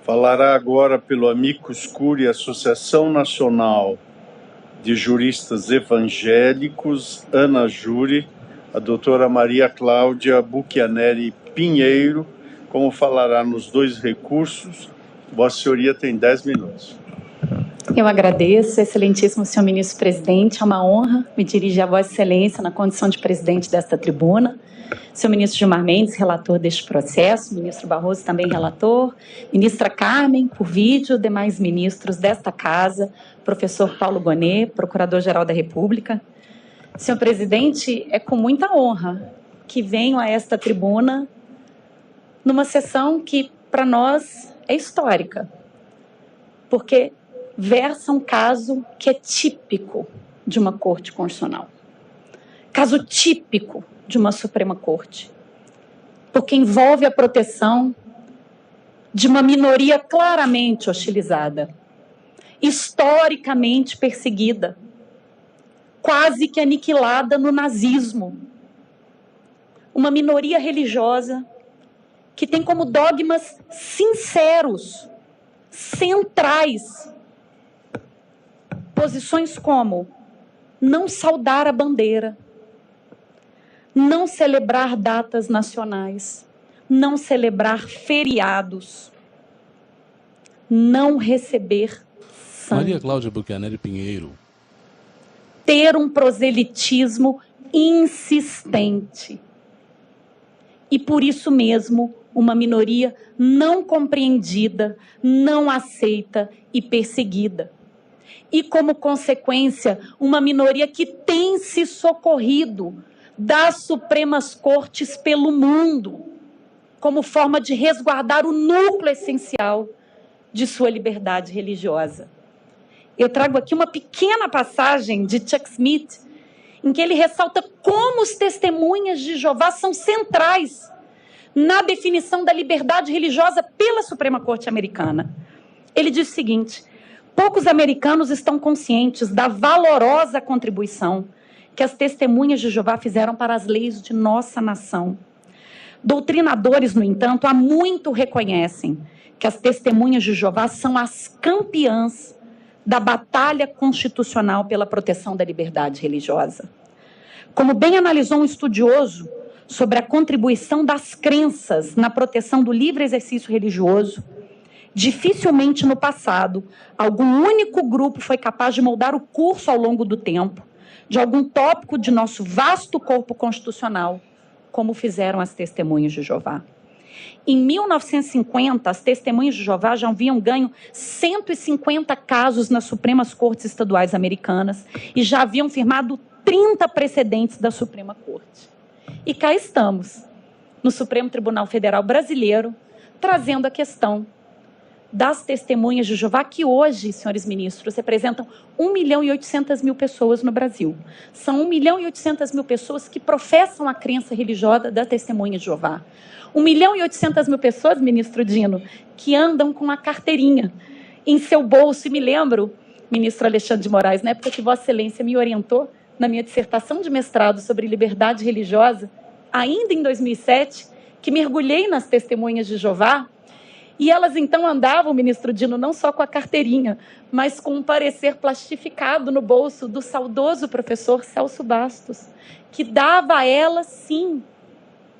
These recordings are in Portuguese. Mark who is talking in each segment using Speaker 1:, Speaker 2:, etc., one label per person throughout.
Speaker 1: Falará agora pelo Amicus Curiae, Associação Nacional de Juristas Evangélicos, Ana Júri, a doutora Maria Cláudia Buchianeri Pinheiro, como falará nos dois recursos. Vossa Senhoria tem 10 minutos.
Speaker 2: Eu agradeço, excelentíssimo senhor ministro-presidente, é uma honra me dirigir a Vossa Excelência na condição de presidente desta tribuna. Senhor ministro Gilmar Mendes, relator deste processo, ministro Barroso também relator, ministra Carmen, por vídeo, demais ministros desta casa, professor Paulo Gonet, procurador-geral da República. Senhor presidente, é com muita honra que venho a esta tribuna numa sessão que, para nós, é histórica, porque versa um caso que é típico de uma Corte Constitucional. Caso típico de uma Suprema Corte, porque envolve a proteção de uma minoria claramente hostilizada, historicamente perseguida, quase que aniquilada no nazismo. Uma minoria religiosa que tem como dogmas sinceros, centrais, posições como não saudar a bandeira, não celebrar datas nacionais, não celebrar feriados, não receber sangue.
Speaker 3: Maria Cláudia Buchianeri Pinheiro.
Speaker 2: Ter um proselitismo insistente. E por isso mesmo, uma minoria não compreendida, não aceita e perseguida. E como consequência, uma minoria que tem se socorrido das Supremas Cortes pelo mundo, como forma de resguardar o núcleo essencial de sua liberdade religiosa. Eu trago aqui uma pequena passagem de Chuck Smith, em que ele ressalta como os testemunhas de Jeová são centrais na definição da liberdade religiosa pela Suprema Corte Americana. Ele diz o seguinte: poucos americanos estão conscientes da valorosa contribuição que as testemunhas de Jeová fizeram para as leis de nossa nação. Doutrinadores, no entanto, há muito reconhecem que as testemunhas de Jeová são as campeãs da batalha constitucional pela proteção da liberdade religiosa. Como bem analisou um estudioso sobre a contribuição das crenças na proteção do livre exercício religioso, dificilmente no passado algum único grupo foi capaz de moldar o curso ao longo do tempo de algum tópico de nosso vasto corpo constitucional, como fizeram as testemunhas de Jeová. Em 1950, as testemunhas de Jeová já haviam ganho 150 casos nas Supremas Cortes Estaduais Americanas e já haviam firmado 30 precedentes da Suprema Corte. E cá estamos, no Supremo Tribunal Federal Brasileiro, trazendo a questão das testemunhas de Jeová, que hoje, senhores ministros, representam 1.800.000 pessoas no Brasil. São 1.800.000 pessoas que professam a crença religiosa da testemunha de Jeová. 1.800.000 pessoas, ministro Dino, que andam com a carteirinha em seu bolso. E me lembro, ministro Alexandre de Moraes, na época que Vossa Excelência me orientou na minha dissertação de mestrado sobre liberdade religiosa, ainda em 2007, que mergulhei nas testemunhas de Jeová. E elas, então, andavam, ministro Dino, não só com a carteirinha, mas com um parecer plastificado no bolso do saudoso professor Celso Bastos, que dava a elas, sim,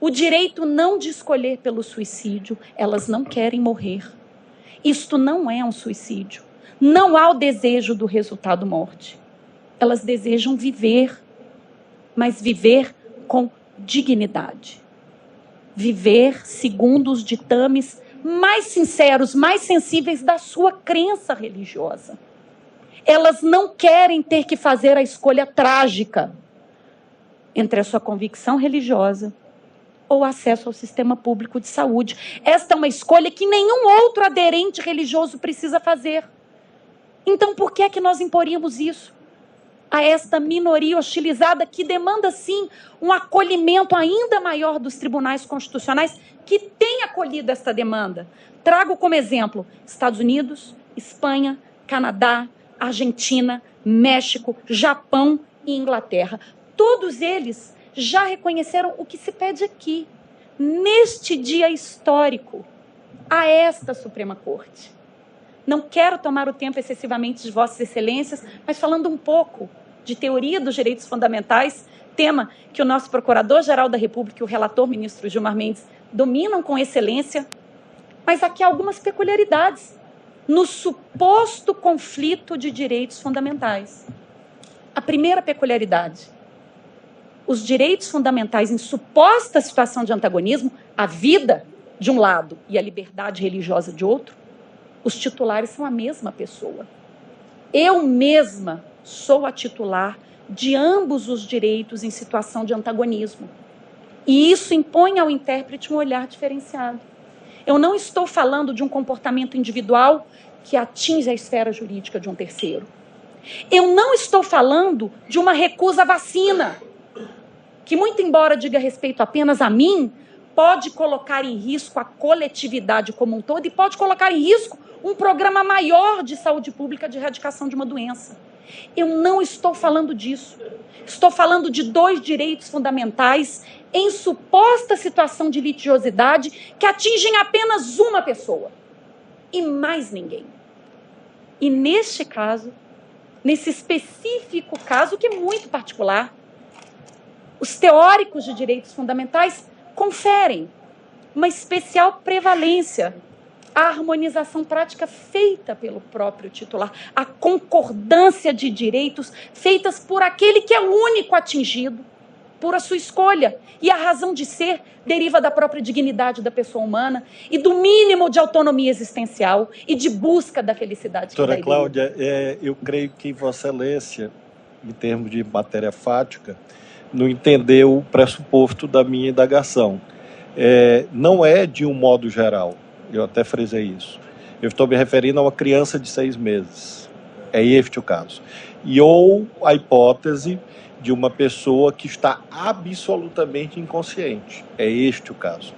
Speaker 2: o direito não de escolher pelo suicídio. Elas não querem morrer. Isto não é um suicídio. Não há o desejo do resultado morte. Elas desejam viver, mas viver com dignidade. Viver segundo os ditames mais sinceros, mais sensíveis da sua crença religiosa. Elas não querem ter que fazer a escolha trágica entre a sua convicção religiosa ou acesso ao sistema público de saúde. Esta é uma escolha que nenhum outro aderente religioso precisa fazer. Então, por que é que nós imporíamos isso a esta minoria hostilizada que demanda, sim, um acolhimento ainda maior dos tribunais constitucionais que têm acolhido esta demanda? Trago como exemplo Estados Unidos, Espanha, Canadá, Argentina, México, Japão e Inglaterra. Todos eles já reconheceram o que se pede aqui, neste dia histórico, a esta Suprema Corte. Não quero tomar o tempo excessivamente de Vossas Excelências, mas falando um pouco de teoria dos direitos fundamentais, tema que o nosso Procurador-Geral da República e o relator ministro Gilmar Mendes dominam com excelência, mas aqui há algumas peculiaridades no suposto conflito de direitos fundamentais. A primeira peculiaridade: os direitos fundamentais em suposta situação de antagonismo, a vida de um lado e a liberdade religiosa de outro, os titulares são a mesma pessoa. Eu mesma sou a titular de ambos os direitos em situação de antagonismo. E isso impõe ao intérprete um olhar diferenciado. Eu não estou falando de um comportamento individual que atinge a esfera jurídica de um terceiro. Eu não estou falando de uma recusa à vacina, que, muito embora diga respeito apenas a mim, pode colocar em risco a coletividade como um todo e pode colocar em risco um programa maior de saúde pública de erradicação de uma doença. Eu não estou falando disso. Estou falando de dois direitos fundamentais em suposta situação de litigiosidade que atingem apenas uma pessoa e mais ninguém. E neste caso, nesse específico caso, que é muito particular, os teóricos de direitos fundamentais conferem uma especial prevalência à harmonização prática feita pelo próprio titular, a concordância de direitos feitas por aquele que é o único atingido, por a sua escolha. E a razão de ser deriva da própria dignidade da pessoa humana e do mínimo de autonomia existencial e de busca da felicidade.
Speaker 4: Doutora Cláudia, eu creio que Vossa Excelência, em termos de matéria fática, não entendeu o pressuposto da minha indagação. Não é de um modo geral, eu até frisei isso. Eu estou me referindo a uma criança de 6 meses. É este o caso. Ou a hipótese de uma pessoa que está absolutamente inconsciente. É este o caso.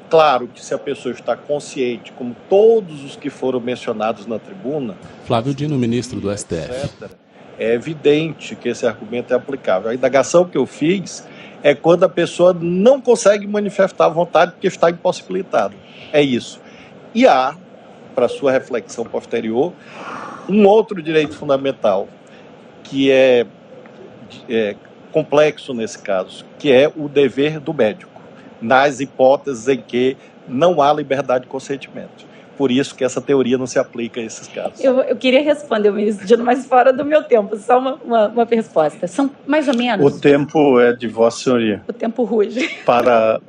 Speaker 4: Claro que se a pessoa está consciente, como todos os que foram mencionados na tribuna...
Speaker 3: Flávio Dino, ministro do STF.
Speaker 4: Etc., é evidente que esse argumento é aplicável. A indagação que eu fiz é quando a pessoa não consegue manifestar a vontade porque está impossibilitada. É isso. E há, para sua reflexão posterior, um outro direito fundamental que é complexo nesse caso, que é o dever do médico, nas hipóteses em que não há liberdade de consentimento. Por isso que essa teoria não se aplica a esses casos.
Speaker 2: Eu queria responder, ministro Dino, mas fora do meu tempo, só uma resposta. São mais ou menos...
Speaker 1: O tempo é de Vossa Senhoria.
Speaker 2: O tempo ruge.
Speaker 1: Para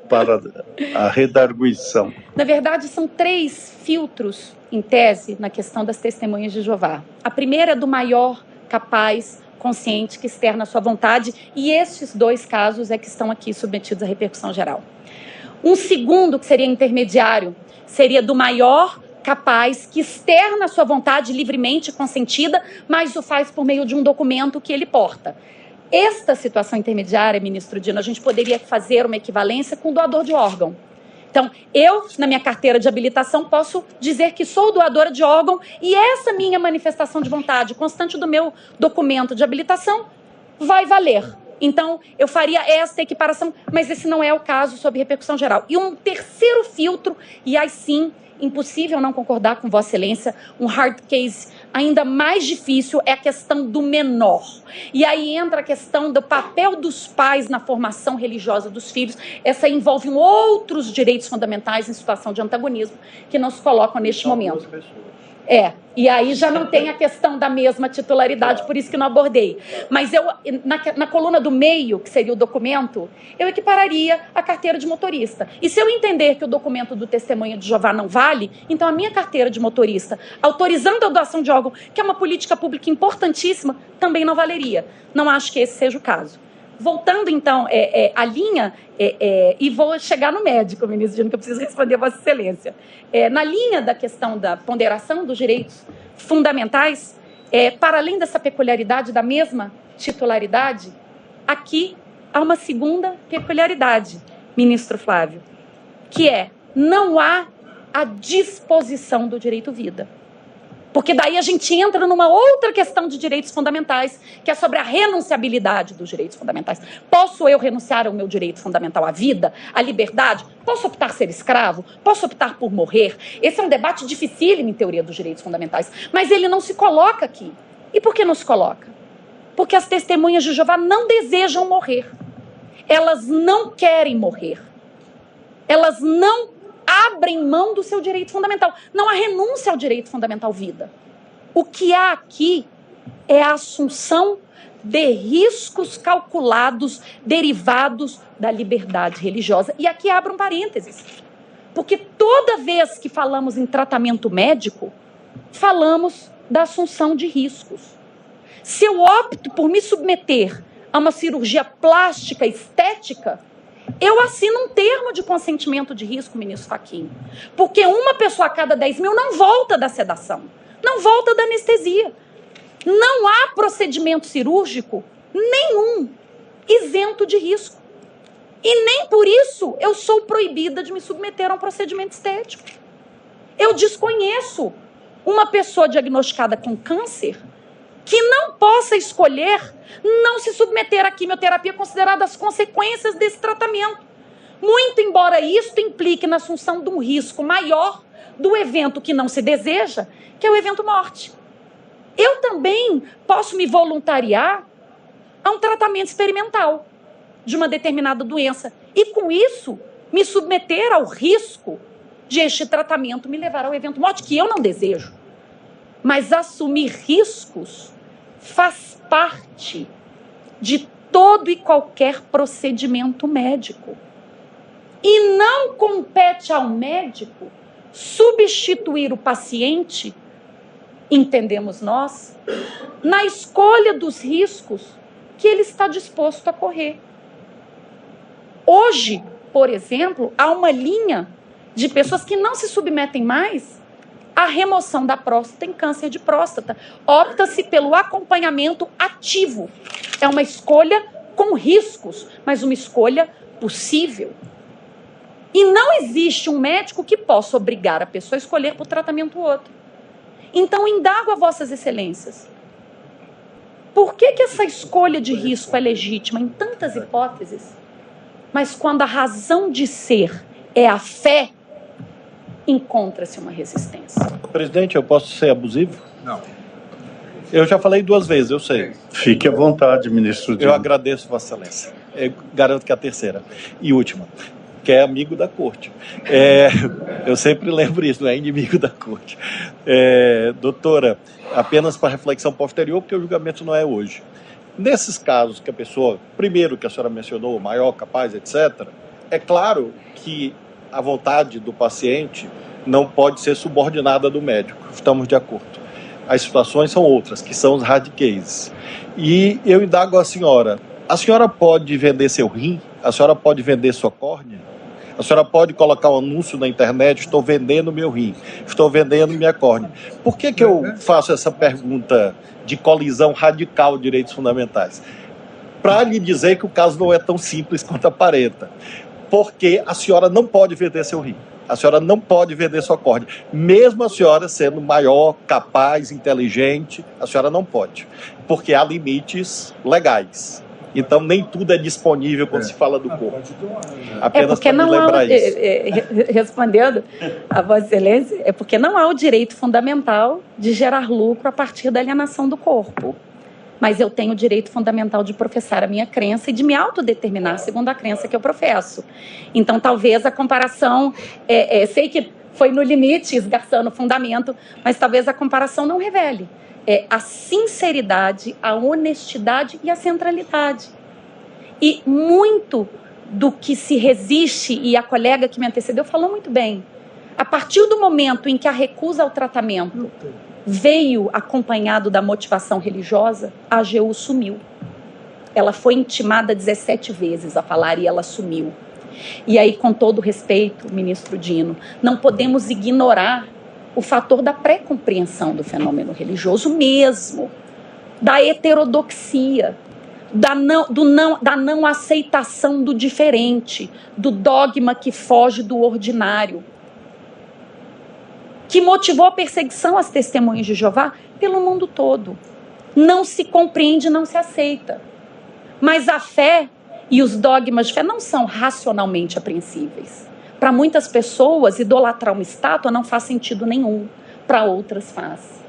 Speaker 1: a redarguição.
Speaker 2: Na verdade, são 3 filtros, em tese, na questão das testemunhas de Jeová. A primeira é do maior, capaz, consciente, que externa a sua vontade, e estes 2 casos é que estão aqui submetidos à repercussão geral. Um segundo, que seria intermediário, seria do maior, capaz, que externa a sua vontade livremente consentida, mas o faz por meio de um documento que ele porta. Esta situação intermediária, ministro Dino, a gente poderia fazer uma equivalência com o doador de órgão. Então, eu, na minha carteira de habilitação, posso dizer que sou doadora de órgão e essa minha manifestação de vontade constante do meu documento de habilitação vai valer. Então, eu faria esta equiparação, mas esse não é o caso sob repercussão geral. E um terceiro filtro, e aí sim, impossível não concordar com Vossa Excelência, um hard case ainda mais difícil é a questão do menor. E aí entra a questão do papel dos pais na formação religiosa dos filhos. Essa envolve outros direitos fundamentais em situação de antagonismo que não se colocam neste momento. E aí já não tem a questão da mesma titularidade, por isso que não abordei. Mas eu, na coluna do meio, que seria o documento, eu equipararia a carteira de motorista. E se eu entender que o documento do testemunho de Jeová não vale, então a minha carteira de motorista, autorizando a doação de órgão, que é uma política pública importantíssima, também não valeria. Não acho que esse seja o caso. Voltando, então, à linha, e vou chegar no médico, ministro Dino, que eu preciso responder a Vossa Excelência. Na linha da questão da ponderação dos direitos fundamentais, para além dessa peculiaridade da mesma titularidade, aqui há uma segunda peculiaridade, ministro Flávio, que não há a disposição do direito à vida. Porque daí a gente entra numa outra questão de direitos fundamentais, que é sobre a renunciabilidade dos direitos fundamentais. Posso eu renunciar ao meu direito fundamental à vida, à liberdade? Posso optar ser escravo? Posso optar por morrer? Esse é um debate dificílimo em teoria dos direitos fundamentais, mas ele não se coloca aqui. E por que não se coloca? Porque as testemunhas de Jeová não desejam morrer. Elas não querem morrer. Elas não abrem mão do seu direito fundamental. Não há renúncia ao direito fundamental vida. O que há aqui é a assunção de riscos calculados derivados da liberdade religiosa. E aqui abro um parênteses. Porque toda vez que falamos em tratamento médico, falamos da assunção de riscos. Se eu opto por me submeter a uma cirurgia plástica estética, eu assino um termo de consentimento de risco, ministro Fachin. Porque uma pessoa a cada 10 mil não volta da sedação, não volta da anestesia. Não há procedimento cirúrgico nenhum isento de risco. E nem por isso eu sou proibida de me submeter a um procedimento estético. Eu desconheço uma pessoa diagnosticada com câncer que não possa escolher não se submeter à quimioterapia, consideradas as consequências desse tratamento. Muito embora isto implique na assunção de um risco maior do evento que não se deseja, que é o evento morte. Eu também posso me voluntariar a um tratamento experimental de uma determinada doença e, com isso, me submeter ao risco de este tratamento me levar ao evento morte, que eu não desejo. Mas assumir riscos faz parte de todo e qualquer procedimento médico. E não compete ao médico substituir o paciente, entendemos nós, na escolha dos riscos que ele está disposto a correr. Hoje, por exemplo, há uma linha de pessoas que não se submetem mais à remoção da próstata em câncer de próstata. Opta-se pelo acompanhamento ativo. É uma escolha com riscos, mas uma escolha possível. E não existe um médico que possa obrigar a pessoa a escolher por tratamento outro. Então, indago a vossas excelências. Por que essa escolha de risco é legítima em tantas hipóteses, mas quando a razão de ser é a fé, encontra-se uma resistência?
Speaker 4: Presidente, eu posso ser abusivo?
Speaker 1: Não.
Speaker 4: Eu já falei 2 vezes, eu sei.
Speaker 1: Fique à vontade, ministro Dino.
Speaker 4: Eu agradeço, Vossa Excelência. Eu garanto que é a terceira e última, que é amigo da corte. Eu sempre lembro isso, não é inimigo da corte. Doutora, apenas para reflexão posterior, porque o julgamento não é hoje. Nesses casos que a pessoa, primeiro que a senhora mencionou, maior, capaz, etc., é claro que a vontade do paciente não pode ser subordinada do médico. Estamos de acordo. As situações são outras, que são os hard cases. E eu indago a senhora pode vender seu rim? A senhora pode vender sua córnea? A senhora pode colocar um anúncio na internet, estou vendendo meu rim, estou vendendo minha córnea. Por que eu faço essa pergunta de colisão radical de direitos fundamentais? Para lhe dizer que o caso não é tão simples quanto aparenta. Porque a senhora não pode vender seu rim. A senhora não pode vender sua córnea. Mesmo a senhora sendo maior, capaz, inteligente, a senhora não pode. Porque há limites legais. Então, nem tudo é disponível quando se fala do corpo. Apenas para me lembrar isso.
Speaker 2: Respondendo a Vossa Excelência, é porque não há o direito fundamental de gerar lucro a partir da alienação do corpo. Mas eu tenho o direito fundamental de professar a minha crença e de me autodeterminar segundo a crença que eu professo. Então, talvez a comparação, sei que foi no limite, esgarçando o fundamento, mas talvez a comparação não revele a sinceridade, a honestidade e a centralidade. E muito do que se resiste, e a colega que me antecedeu falou muito bem, a partir do momento em que a recusa ao tratamento veio acompanhado da motivação religiosa, a AGU sumiu. Ela foi intimada 17 vezes a falar e ela sumiu. E aí, com todo respeito, ministro Dino, não podemos ignorar o fator da pré-compreensão do fenômeno religioso mesmo, da heterodoxia, da não aceitação do diferente, do dogma que foge do ordinário. que motivou a perseguição às testemunhas de Jeová pelo mundo todo. Não se compreende, não se aceita. Mas a fé e os dogmas de fé não são racionalmente apreensíveis. Para muitas pessoas, idolatrar uma estátua não faz sentido nenhum. Para outras faz.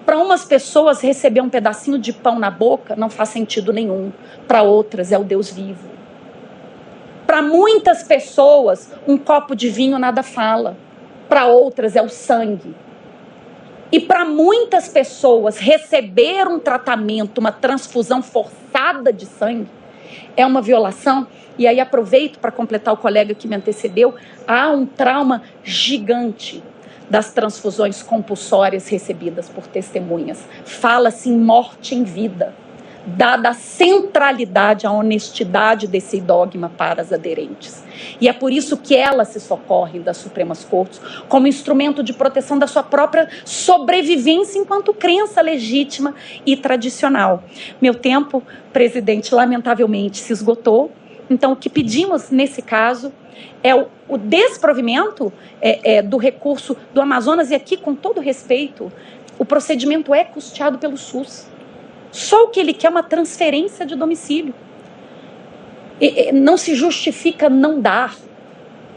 Speaker 2: Para umas pessoas, receber um pedacinho de pão na boca não faz sentido nenhum. Para outras, é o Deus vivo. Para muitas pessoas, um copo de vinho nada fala. Para outras, é o sangue. E para muitas pessoas, receber um tratamento, uma transfusão forçada de sangue, é uma violação. E aí aproveito para completar o colega que me antecedeu, há um trauma gigante das transfusões compulsórias recebidas por testemunhas. Fala-se em morte em vida, dada a centralidade, a honestidade desse dogma para as aderentes. E é por isso que elas se socorrem das Supremas Cortes como instrumento de proteção da sua própria sobrevivência enquanto crença legítima e tradicional. Meu tempo, presidente, lamentavelmente se esgotou. Então, o que pedimos nesse caso é o desprovimento do recurso do Amazonas, e aqui, com todo respeito, o procedimento é custeado pelo SUS. Só o que ele quer é uma transferência de domicílio. Não se justifica não dar,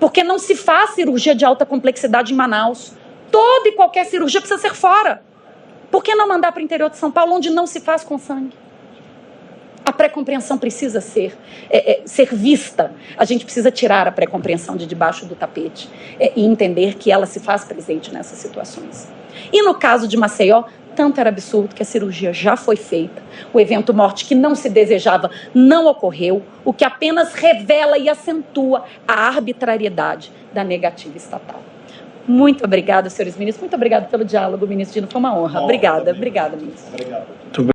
Speaker 2: porque não se faz cirurgia de alta complexidade em Manaus. Toda e qualquer cirurgia precisa ser fora. Por que não mandar para o interior de São Paulo, onde não se faz com sangue? A pré-compreensão precisa ser vista. A gente precisa tirar a pré-compreensão de debaixo do tapete e entender que ela se faz presente nessas situações. E no caso de Maceió, tanto era absurdo que a cirurgia já foi feita, o evento morte que não se desejava não ocorreu, o que apenas revela e acentua a arbitrariedade da negativa estatal. Muito obrigada, senhores ministros. Muito obrigada pelo diálogo, ministro Dino. Foi uma honra. Obrigada, ministro.
Speaker 1: Obrigado.